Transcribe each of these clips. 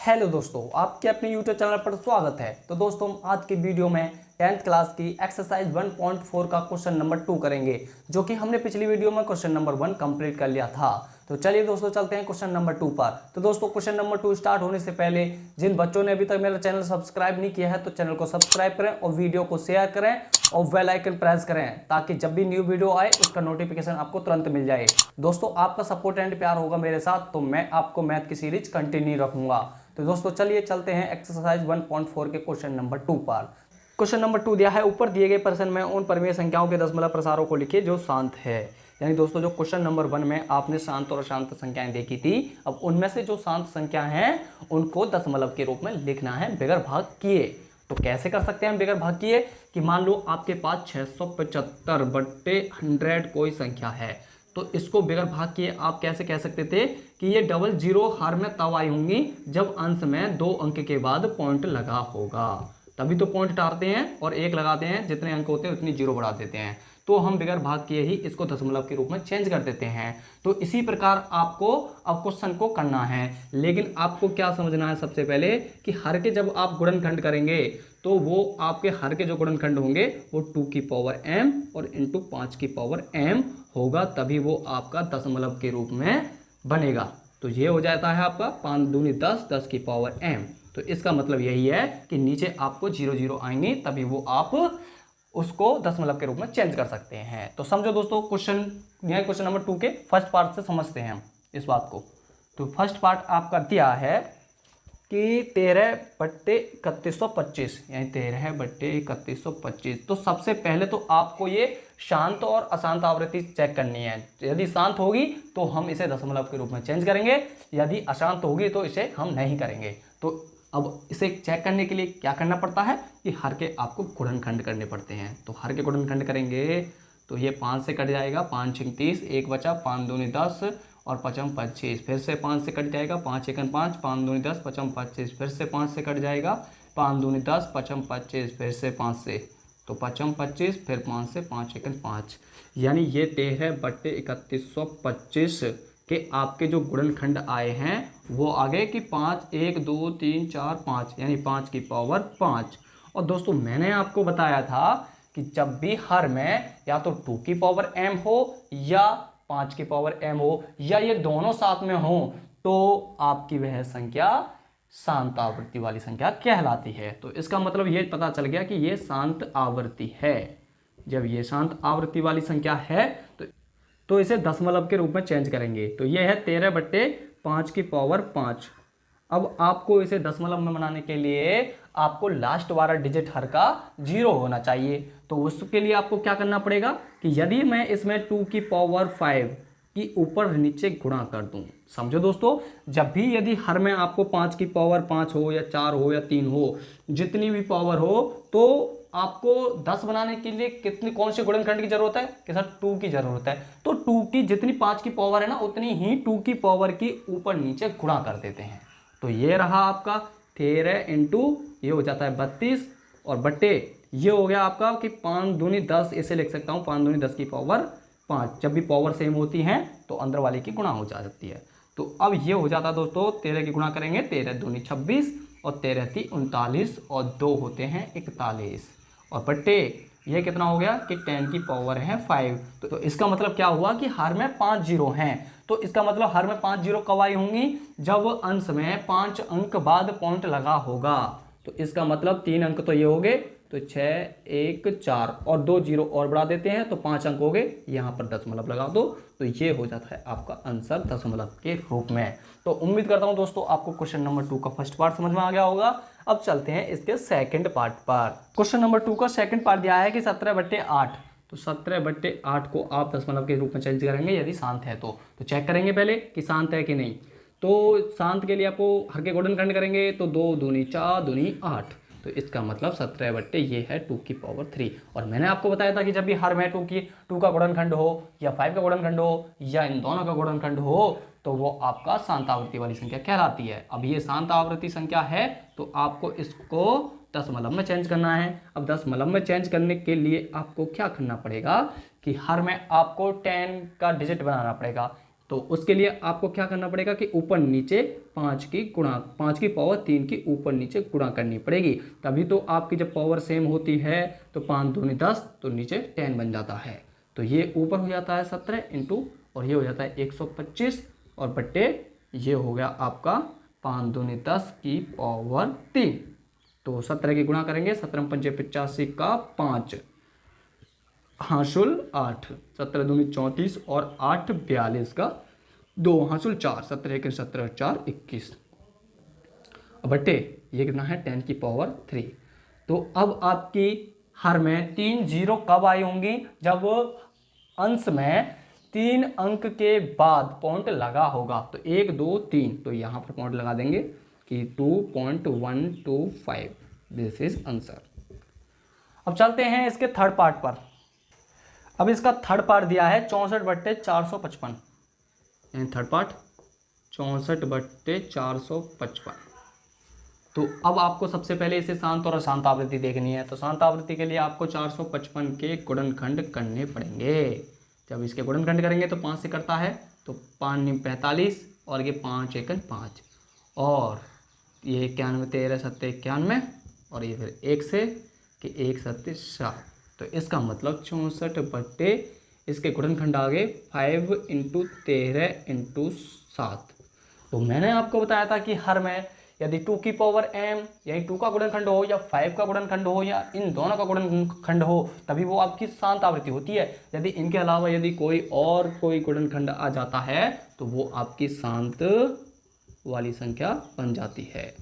Hello दोस्तों, आपके अपने यूट्यूब चैनल पर स्वागत है। तो दोस्तों, हम आज की वीडियो में 10th क्लास की एक्सरसाइज 1.4 का क्वेश्चन नंबर 2 करेंगे, जो कि हमने पिछली वीडियो में क्वेश्चन नंबर 1 कंप्लीट कर लिया था। तो चलिए दोस्तों, चलते हैं क्वेश्चन नंबर 2 पर। तो दोस्तों, क्वेश्चन नंबर 2 स्टार्ट होने से पहले जिन बच्चों ने अभी तक मेरा चैनल सब्सक्राइब नहीं किया है, तो चैनल को सब्सक्राइब करें और वीडियो को शेयर करें और बेल आइकन प्रेस करें, ताकि जब भी न्यू वीडियो आए उसका नोटिफिकेशन आपको तुरंत मिल जाए। दोस्तों, आपका सपोर्ट एंड प्यार होगा मेरे साथ, तो मैं आपको मैथ की सीरीज कंटिन्यू रखूंगा। तो दोस्तों, चलिए चलते हैं एक्सरसाइज 1.4 के क्वेश्चन नंबर 2 पर। क्वेश्चन नंबर 2 दिया है, ऊपर दिए गए प्रश्न में उन परिमेय संख्याओं के दशमलव प्रसारों को लिखिए जो शांत है। यानी दोस्तों, जो क्वेश्चन नंबर 1 में आपने शांत और अशांत संख्याएं देखी थी, अब उनमें से जो शांत संख्या हैं उनको दशमलव के रूप में लिखना है बगैर भाग किए। तो कैसे कर सकते हैं बगैर भाग किए? कि मान लो आपके पास 675/100 कोई संख्या है, तो इसको बगैर भाग किए आप कैसे कह सकते थे कि ये डबल जीरो हर में तब आई होंगी जब अंश में 2 अंक के बाद पॉइंट लगा होगा। तभी तो पॉइंट टारते हैं और 1 लगाते हैं, जितने अंक होते हैं उतनी जीरो बढ़ा देते हैं। तो हम बगैर भाग किए ही इसको दशमलव के रूप में चेंज कर देते हैं। तो इसी प्रकार आपको अब क्वेश्चन को करना है, लेकिन आपको क्या समझना है सबसे पहले कि हर के जब आप गुणनखंड करेंगे तो वो आपके हर के जो गुणनखंड होंगे वो 2 की पावर m और इंटू 5 की पावर m होगा, तभी वो आपका दशमलव के रूप में बनेगा। तो ये हो जाता है आपका 5 दूनी 10, 10 की पावर m। तो इसका मतलब यही है कि नीचे आपको 0 0 आएंगे, तभी वो आप उसको दशमलव के रूप में चेंज कर सकते हैं। तो समझो दोस्तों, क्वेश्चन नंबर 2 के फर्स्ट पार्ट से समझते हैं हम इस बात को। तो फर्स्ट पार्ट आपका दिया है कि 13/3125, यानी 13/3125। तो सबसे पहले तो आपको ये शांत और अशांत आवृत्ति चेक करनी है। यदि शांत होगी तो हम इसे दशमलव के रूप में चेंज करेंगे, यदि अशांत होगी तो इसे हम नहीं करेंगे। तो अब इसे चेक करने के लिए क्या करना पड़ता है कि हर के आपको गुणनखंड करने पड़ते हैं। तो हर के गुणनखंड करेंगे तो ये 5 से कट जाएगा, 5 × 30, 1 बचा, 5 दूनी 10 और 5 × 25, फिर से 5 से कट जाएगा, 5 × 5, 5 दूनी 10, 5 × 25, फिर से 5 से कट जाएगा, 5 दूनी 10, 5 × 25, फिर से 5 से, तो 5 × 25, फिर 5 से, 5 × 5, यानी ये 13/3125 के आपके जो गुणनखंड आए हैं वो आ गए कि 5, 1 2 3 4 5, यानी 5 की पावर 5। और दोस्तों, मैंने आपको बताया था कि जब भी हर में या तो 2 की पावर m हो या 5 की पावर m हो, या ये दोनों साथ में हो, तो आपकी वह संख्या शांत आवृत्ति वाली संख्या कहलाती है। तो इसका मतलब ये पता चल गया कि ये शांत आवृत्ति है। जब ये शांत आवृत्ति वाली संख्या है तो इसे दशमलव के रूप में चेंज करेंगे। तो ये है 13/5 की पावर 5। अब आपको इसे दशमलव में बनाने के लिए आपको लास्ट वाला डिजिट हर का 0 होना चाहिए। तो उसके लिए आपको क्या करना पड़ेगा कि यदि मैं इसमें 2 की पावर 5 की ऊपर नीचे गुणा कर दूं, समझो दोस्तों, जब भी यदि हर में आपको 5 की पावर 5 हो या 4 हो या 3 हो, जितनी भी पावर हो, तो आपको 10 बनाने के लिए कौन से गुणनखंड की जरूरत है कि सर 2 की जरूरत है। तो 2 की जितनी 5 की पावर है ना, उतनी ही 2 की पावर की ऊपर नीचे गुणा कर देते हैं। तो ये रहा आपका 13 इंटू ये हो जाता है 32 और बट्टे ये हो गया आपका कि 5 दूनी 10, इसे लिख सकता हूँ 5 दूनी 10 की पावर 5। जब भी पावर सेम होती हैं तो अंदर वाले की गुणा हो जाती है। तो अब ये हो जाता है दोस्तों, 13 की गुणा करेंगे, 13 दूनी 26 और 13 × 3 = 39 और 2 होते हैं 41 और बट्टे ये कितना हो गया कि 10 की पावर है 5। तो इसका मतलब क्या हुआ कि हर में 5 जीरो हैं। तो इसका मतलब हर में 5 जीरो कब आई होंगी? जब अंश में 5 अंक बाद पॉइंट लगा होगा। तो इसका मतलब 3 अंक तो ये हो गए, तो 6 1 4 और 2 जीरो और बढ़ा देते हैं तो 5 अंक हो गए, यहाँ पर दशमलव लगा दो, तो ये हो जाता है आपका आंसर दशमलव के रूप में। तो उम्मीद करता हूँ दोस्तों आपको क्वेश्चन नंबर 2 का फर्स्ट पार्ट समझ में आ गया होगा। अब चलते हैं इसके सेकंड पार्ट पर। क्वेश्चन नंबर 2 का सेकंड पार्ट दिया है कि 17/8। तो 17/8 को आप दशमलव के रूप में चेंज करेंगे यदि शांत है तो चेक करेंगे पहले कि शांत है कि नहीं। तो शांत के लिए आपको हर के गुणनखंड करेंगे, तो 2 दूनी 4 दूनी 8, तो इसका मतलब 17/, ये है 2 की पावर 3। और मैंने आपको बताया था कि जब भी हर में 2 का गुणनखंड हो या 5 का गुणनखंड हो या इन दोनों का गुणनखंड हो, तो वो आपका शांत आवृत्ति वाली संख्या कहलाती है। अब ये शांत आवृत्ति संख्या है तो आपको इसको दशमलव में चेंज करना है। अब दशमलव में चेंज करने के लिए आपको क्या करना पड़ेगा कि हर में आपको 10 का डिजिट बनाना पड़ेगा। तो उसके लिए आपको क्या करना पड़ेगा कि ऊपर नीचे 5 की गुणा 5 की पावर 3 की ऊपर नीचे गुणा करनी पड़ेगी, तभी तो आपकी जब पावर सेम होती है तो 5 दूनी 10 तो नीचे 10 बन जाता है। तो ये ऊपर हो जाता है 17 इंटू और ये हो जाता है 125 और बट्टे ये हो गया आपका 5 दूनी 10 की पावर 3। तो 17 की गुणा करेंगे, 17 पंजे 85 का 5 हांसुल 8, 17 दूनी 34 और 8 42 का 2 हांसुल 4, 17 एक 17 4 21 बट्टे ये कितना है 10 की पावर 3। तो अब आपकी हर में 3 जीरो कब आई होंगी? जब अंश में 3 अंक के बाद पॉइंट लगा होगा। तो 1 2 3 तो यहाँ पर पॉइंट लगा देंगे कि 2.125 दिस इज आंसर। अब चलते हैं इसके थर्ड पार्ट पर। अब इसका थर्ड पार्ट दिया है 64/455, यानी थर्ड पार्ट 64/455। तो अब आपको सबसे पहले इसे शांत और अशांत आवृत्ति देखनी है। तो शांत आवृत्ति के लिए आपको 455 के गुणनखंड करने पड़ेंगे। जब इसके गुणनखंड करेंगे तो 5 से करता है, तो 5 9 45 और ये 5 1 5 और ये 91 13 7 91 और ये फिर 1 से कि 1 7 7। तो इसका मतलब 64 इसके गुणनखंड आ गए 5 × 13 × 7। तो मैंने आपको बताया था कि हर में यदि 2 की पावर m यही 2 का गुणनखंड हो या 5 का गुणनखंड हो या इन दोनों का गुणनखंड हो तभी वो आपकी शांत आवृत्ति होती है। यदि इनके अलावा यदि कोई गुणनखंड आ जाता है तो वो आपकी शांत वाली संख्या बन जाती है।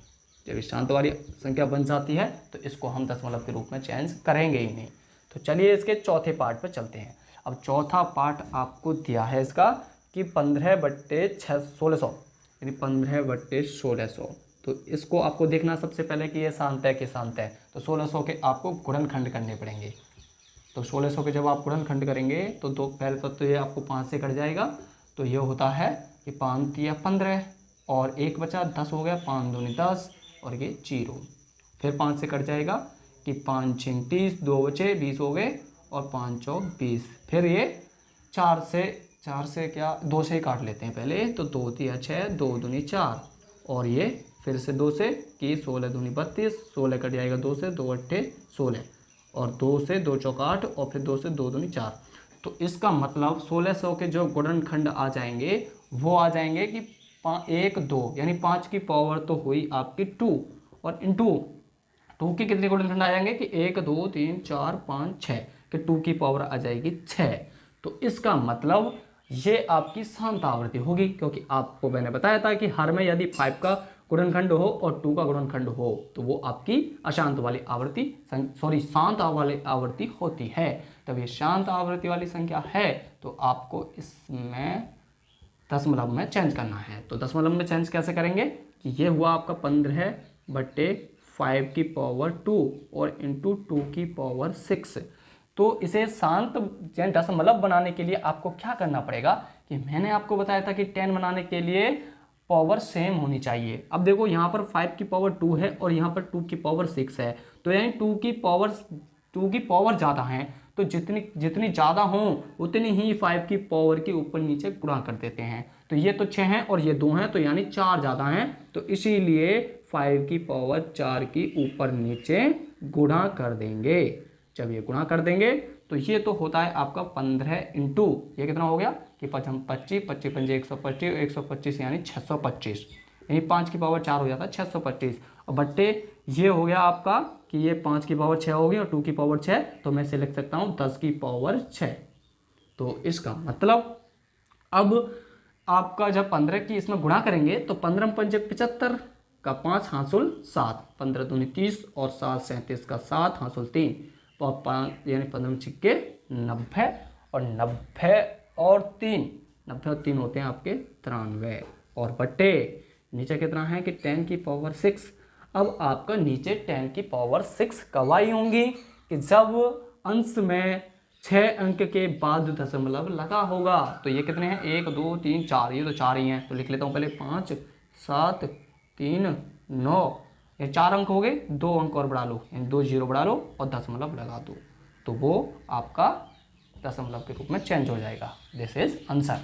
जब इस शांत वाली संख्या बन जाती है तो इसको हम दशमलव के रूप में चेंज करेंगे ही नहीं। तो चलिए इसके चौथे पार्ट पर चलते हैं। अब चौथा पार्ट आपको दिया है इसका कि 15/1600 यानी 15/1600। तो इसको आपको देखना सबसे पहले कि ये शांत है कि शांत है। तो 1600 के आपको गुणनखंड करने पड़ेंगे। तो 1600 के जब आप गुणनखंड करेंगे तो दो पहले तो ये आपको 5 से कट जाएगा, तो ये होता है कि 5 या 15 और 1 बचा 10 हो गया, 5 दूनी 10 और ये 0। फिर 5 से कट जाएगा कि 5 6 30, 2 बचे 20 हो गए और 5 4 20। फिर ये 4 से क्या 2 से ही काट लेते हैं पहले, तो 2 3 6 2 दूनी 4 और ये फिर से 2 से कि 16 दूनी 32, 16 कट जाएगा 2 से, 2 8 16 और 2 से 2 चौका 8 और फिर 2 से 2 दूनी 4। तो इसका मतलब 1600 के जो गुणनखंड आ जाएंगे वो आ जाएंगे कि 1 2 यानी 5 की पावर तो हुई आपकी 2 और इंटू 2 के कितने गुणनखंड आ जाएंगे कि 1 2 3 4 5 6 कि 2 की पावर आ जाएगी 6। तो इसका मतलब ये आपकी शांत आवृत्ति होगी, क्योंकि आपको मैंने बताया था कि हर में यदि 5 का गुणनखंड हो और 2 का गुणनखंड हो तो वो आपकी अशांत वाली आवृत्ति शांत वाली आवृत्ति होती है। तब ये शांत आवृत्ति वाली संख्या है तो आपको इसमें दशमलव में चेंज करना है। तो दशमलव में चेंज कैसे करेंगे कि ये हुआ आपका 15/5 की पावर 2 और इंटू 2 की पावर 6। तो इसे शांत दशमलव बनाने के लिए आपको क्या करना पड़ेगा कि मैंने आपको बताया था कि 10 बनाने के लिए पावर सेम होनी चाहिए। अब देखो यहाँ पर 5 की पावर 2 है और यहाँ पर 2 की पावर 6 है, तो यानी 2 की पावर ज़्यादा है, तो जितनी ज़्यादा हो उतनी ही 5 की पावर के ऊपर नीचे गुणा कर देते हैं। तो ये तो 6 हैं और ये 2 हैं, तो यानी 4 ज़्यादा हैं, तो इसीलिए 5 की पावर 4 की ऊपर नीचे गुणा कर देंगे। जब ये गुणा कर देंगे तो ये तो होता है आपका 15 इंटू ये कितना हो गया कि 25 25 पंजे 125 125 यानी 625, यानी 5 की पावर 4 हो जाता है 625 और बट्टे ये हो गया आपका कि ये 5 की पावर 6 होगी और 2 की पावर 6, तो मैं इसे लिख सकता हूँ 10 की पावर 6। तो इसका मतलब अब आपका जब 15 की इसमें गुणा करेंगे तो 15 पंजे 75 का 5 हांसुल 7, 15 दूनी 30 और 7 37 का 7 हांसुल 3 और 5 यानी 15 छिक्के 90 और 90 और 3 होते हैं आपके 93 और बट्टे नीचे कितना है कि 10 की पावर 6। अब आपका नीचे 10 की पावर 6 कब आई होंगी कि जब अंश में 6 अंक के बाद दशमलव लगा होगा। तो ये कितने हैं 1 2 3 4, ये तो 4 ही हैं, तो लिख लेता हूँ पहले 5 7 3 9, ये 4 अंक हो गए, 2 अंक और बढ़ा लो यानी 2 0 बढ़ा लो और दशमलव लगा दो, तो वो आपका दशमलव के रूप में चेंज हो जाएगा। This is answer.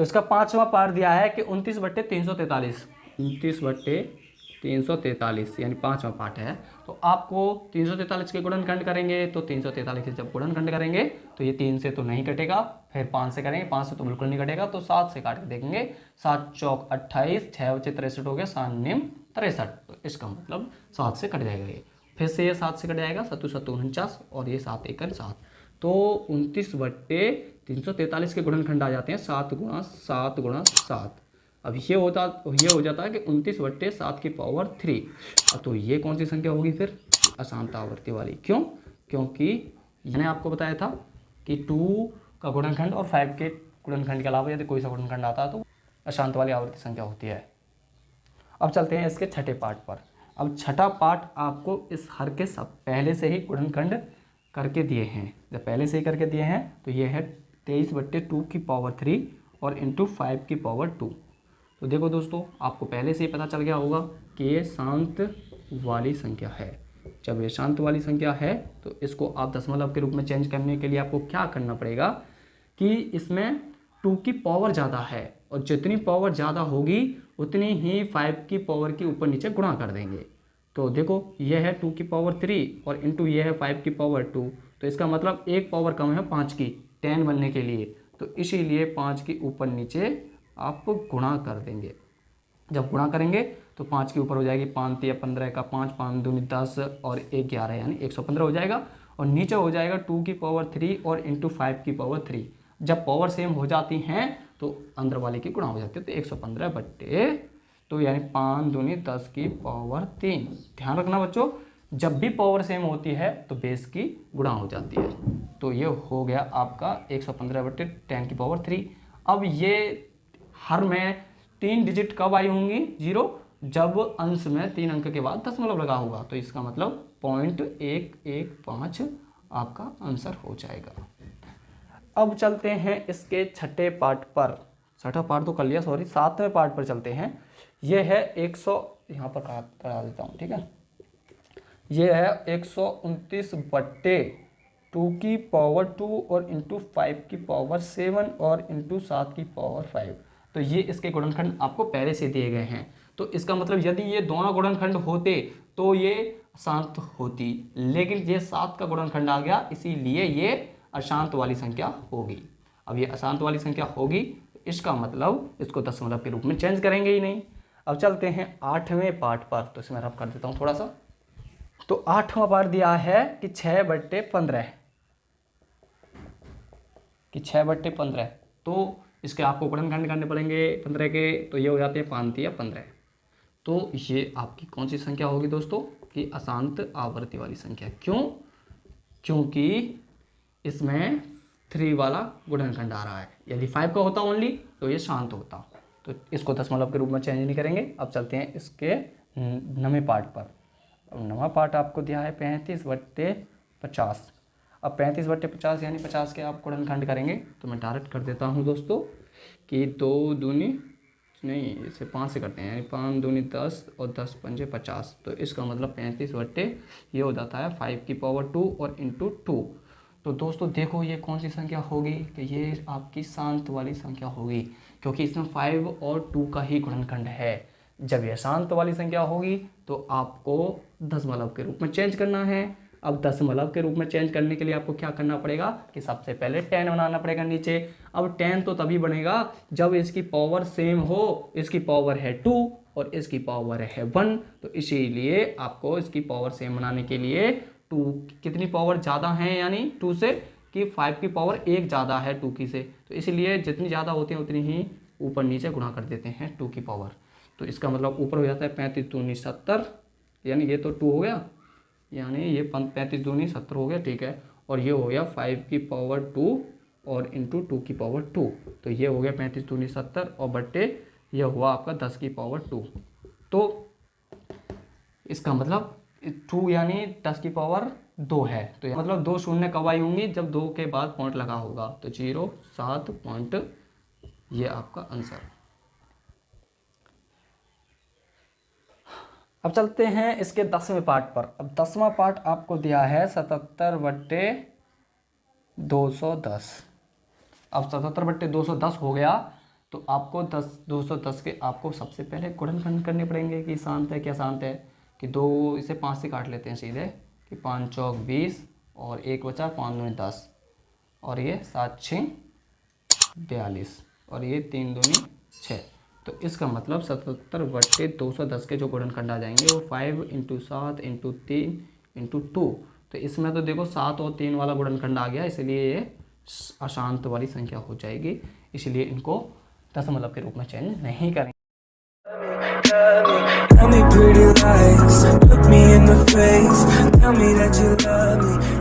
तो इसका 5वां पार्ट दिया है कि 29/343, 29/343 यानी 5वां पार्ट है। तो आपको 343 के गुणनखंड करेंगे, तो 343 के जब गुणनखंड करेंगे तो ये 3 से तो नहीं कटेगा, फिर 5 से करेंगे, 5 से तो बिल्कुल नहीं कटेगा, तो 7 से काट के देखेंगे, 7 चौक 28, 6 बचे 63 हो गया, 7 निम 63, तो इसका मतलब 7 से कट जाएगा ये, फिर से ये 7 से कट जाएगा, 7 7 49 और ये 7 1 7, तो 29/343 के गुणनखंड आ जाते हैं 7 × 7 × 7। अब ये हो जाता है कि 29/7⁻3। अब तो ये कौन सी संख्या होगी फिर? अशांत आवर्ती वाली। क्यों? क्योंकि मैंने आपको बताया था कि 2 का गुणनखंड और 5 के गुणनखंड के अलावा यदि कोई सा गुणनखंड आता है तो अशांत वाली आवर्ती संख्या होती है। अब चलते हैं इसके छठे पार्ट पर। अब छठा पार्ट आपको इस हर के सब पहले से ही गुणनखंड करके दिए हैं। जब पहले से ही करके दिए हैं तो ये है 23/2⁻3 और इंटू 5⁻2। तो देखो दोस्तों, आपको पहले से ही पता चल गया होगा कि ये शांत वाली संख्या है। जब ये शांत वाली संख्या है तो इसको आप दशमलव के रूप में चेंज करने के लिए आपको क्या करना पड़ेगा कि इसमें 2 की पावर ज़्यादा है, और जितनी पावर ज़्यादा होगी उतनी ही 5 की पावर की ऊपर नीचे गुणा कर देंगे। तो देखो, ये है 2 की पावर 3 और इंटू ये है 5 की पावर 2, तो इसका मतलब एक पावर कम है 5 की 10 बनने के लिए, तो इसीलिए 5 की ऊपर नीचे आप गुणा कर देंगे। जब गुणा करेंगे तो 5 के ऊपर हो जाएगी 5 3 15 का 5, 5 दूनी 10 और 1 11 यानी 115 हो जाएगा, और नीचे हो जाएगा 2 की पावर 3 और इंटू 5 की पावर 3। जब पावर सेम हो जाती हैं तो अंदर वाले की गुणा हो जाती है, तो 115 बट्टे, तो यानी 5 दूनी 10 की पावर 3। ध्यान रखना बच्चों, जब भी पावर सेम होती है तो बेस की गुणा हो जाती है। तो ये हो गया आपका 115 बट्टे 10 की पावर 3। अब ये हर में 3 डिजिट कब आई होंगी 0? जब अंश में 3 अंक के बाद दशमलव लगा होगा, तो इसका मतलब 0.115 आपका आंसर हो जाएगा। अब चलते हैं इसके छठे पार्ट पर। छठा पार्ट तो कर लिया, सॉरी, 7वें पार्ट पर चलते हैं। ये है 100, यहाँ पर करा देता हूँ, ठीक है। ये है 129/2 और इंटू 5⁻7 और इंटू 7�5। तो ये इसके गुणनखंड आपको पहले से दिए गए हैं। तो इसका मतलब यदि ये दोनों गुणनखंड होते तो ये अशांत होती, लेकिन ये 7 का गुणनखंड आ गया, इसीलिए ये अशांत वाली संख्या होगी। अब ये अशांत वाली संख्या होगी, इसका मतलब इसको दशमलव के रूप में चेंज करेंगे ही नहीं। अब चलते हैं 8वें पार्ट पर, तो इसमें रफ कर देता हूँ थोड़ा सा। तो 8वां पार्ट दिया है कि 6/15, कि 6/15, तो इसके आपको गुणनखंड करने पड़ेंगे 15 के, तो ये हो जाते हैं 5 या 15। तो ये आपकी कौन सी संख्या होगी दोस्तों? कि अशांत आवर्ती वाली संख्या। क्यों? क्योंकि इसमें 3 वाला गुणनखंड आ रहा है। यदि 5 का होता ओनली तो ये शांत होता, तो इसको दशमलव के रूप में चेंज नहीं करेंगे। अब चलते हैं इसके 9वें पार्ट पर। अब 9वां पार्ट आपको दिया है 35/50। अब 35/50 यानी 50 के आप गुणनखंड करेंगे, तो मैं डायरेक्ट कर देता हूँ दोस्तों कि 2 दूनी नहीं, इसे 5 से करते हैं, यानी 5 दूनी 10 और 10 पंजे 50। तो इसका मतलब 35 ये हो जाता है 5⁻2 और इंटू 2। तो दोस्तों देखो, ये कौन सी संख्या होगी? कि ये आपकी शांत वाली संख्या होगी, क्योंकि इसमें 5 और 2 का ही गुणनखंड है। जब यह शांत वाली संख्या होगी तो आपको दशमलव के रूप में चेंज करना है। अब दशमलव के रूप में चेंज करने के लिए आपको क्या करना पड़ेगा कि सबसे पहले 10 बनाना पड़ेगा नीचे। अब 10 तो तभी बनेगा जब इसकी पावर सेम हो, इसकी पावर है 2 और इसकी पावर है 1, तो इसीलिए आपको इसकी पावर सेम बनाने के लिए 2 कितनी पावर ज़्यादा है, यानी 2 से, कि 5 की पावर 1 ज़्यादा है 2 की से, तो इसलिए जितनी ज़्यादा होती है उतनी ही ऊपर नीचे गुणा कर देते हैं 2 की पावर। तो इसका मतलब ऊपर हो जाता है 35 दूनी 70, यानी ये तो 2 हो गया, यानी ये 35 दूनी 70 हो गया, ठीक है। और ये हो गया 5 की पावर 2 और इंटू 2 की पावर 2, तो ये हो गया 35 दूनी 70 और बट्टे ये हुआ आपका 10 की पावर 2। तो इसका मतलब 2 यानी 10 की पावर 2 है, तो मतलब 2 शून्य कब आई होंगी? जब 2 के बाद पॉइंट लगा होगा, तो 0 7 पॉइंट, ये आपका आंसर। अब चलते हैं इसके 10वें पार्ट पर। अब 10वां पार्ट आपको दिया है 77/210। अब 77/210 हो गया तो आपको 210 के आपको सबसे पहले गुणनखंड करने पड़ेंगे कि शांत है क्या शांत है, कि 2 इसे 5 से काट लेते हैं सीधे, कि 5 चौक 20 और 1 बचा 5 दूनी 10 और ये 7 6 42 और ये 3 दूनी 6। तो इसका मतलब 77/210 के जो गुणनखंड आ जाएंगे वो 5 × 7 × 3 × 2। तो इसमें तो देखो 7 और 3 वाला गुणनखंड आ गया, इसलिए ये अशांत वाली संख्या हो जाएगी, इसलिए इनको दशमलव के रूप में चेंज नहीं करेंगे। Tell me pretty lies, look me in the face, tell me that you love me.